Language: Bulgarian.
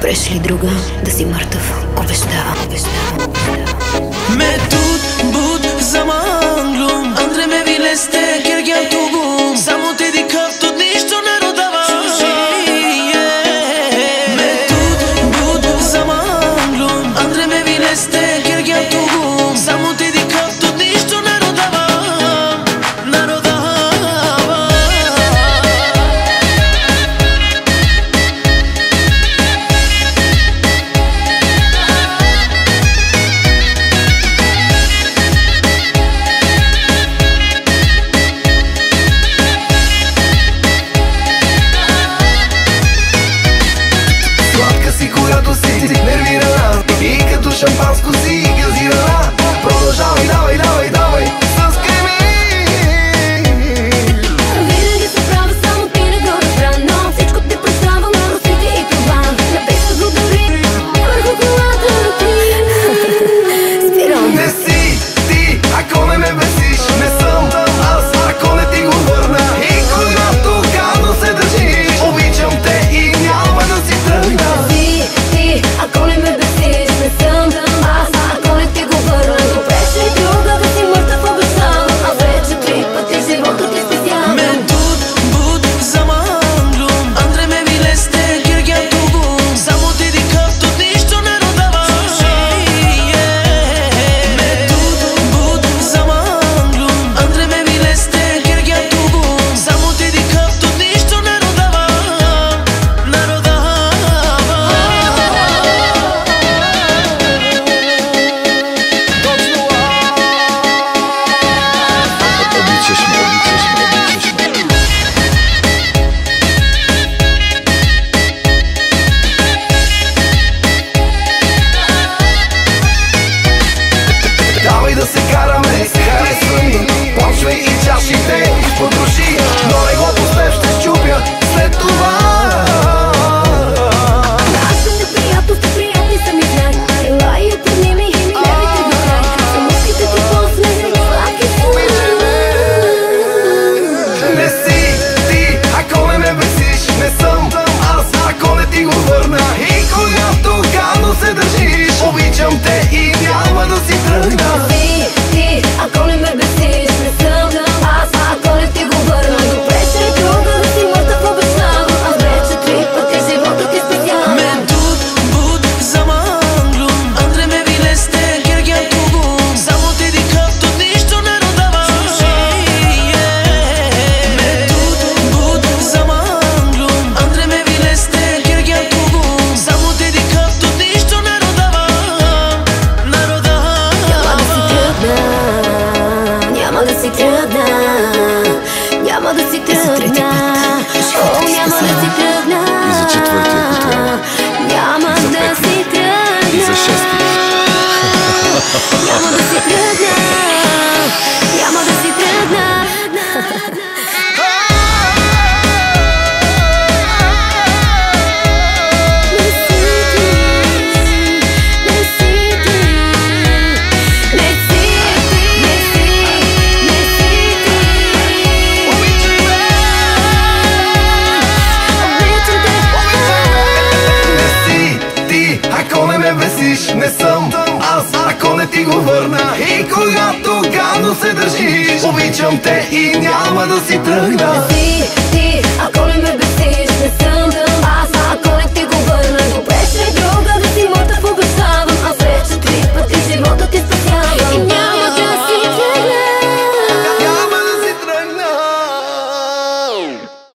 Преш ли друга да си мъртъв? Обещавам. Ме тут буд заманглум, Андре ме вилесте гергям тугум, само те дикавто нищо не родава. Ме тут буд заманглум, Андре ме вилесте гергям тугум, само те дикавто нищо не родава. Шампанско си газирана. Продължавай, давай, давай, давай с креми. Винаги се права, само ти не го разбра, но всичко те представа, но русите и това. Написа го дори върху колата ти. Спирам. Не си ти, ако не ме бесиш. Не съм аз, ако не ти го върна. И когато гадно се държиш, обичам те и няма да си тръгна. Не си ти, ако не ме бесиш. Не съм аз, ако не ти го върна. Преш ли друга да си мъртъв? Обещавам. А вече 3 пъти живота ти спестявам. Ме тут буд заманглум, Андре ме вилесте гергям тугум, само те дикавто нищо не родава. Ме тут буд заманглум, Андре ме вилесте гергям тугум, само те дикавто нищо не родава. Давай да се караме, харесвам. Почвай и чашите подруши, но не го поставь, ще щупя след това. Аз съм неприятности, приятни са ми знак. Ела и отпадни ми нервите до край. Самуските ти после, сладки са. Не си ти, ако не ме бесиш. Не съм аз, ако не ти го върна. И когато гадно се държиш, обичам те и няма да си тръгна. Не си ти, ако не ме бесиш. Не съм аз, ако не ти го върна. Преш ли друга да си мъртъв? Обещавам. А вече 3 пъти живота ти спестявам. Ме тут буд заманглум, Андре ме вилесте гергям тугум, само те дикавто нищо не родава. Ме тут буд заманглум, Андре ме вилесте гергям тугум, само те дикавто нищо не родава. Няма да си тръгна. Няма да си тръгна. О, няма да си тръгна. И за четвърти, ако трябва. Няма да си тръгна. И за шести. Няма да си тръгна. Няма да си тръгна. Не си ти. Не си ти. Не си ти. Не си. Не си ти. Обичам те. Не си ти, ако не ме бесиш. Не съм аз, ако не ти го върна. И когато гадно се държиш, обичам те и няма да си тръгна. Не си ти,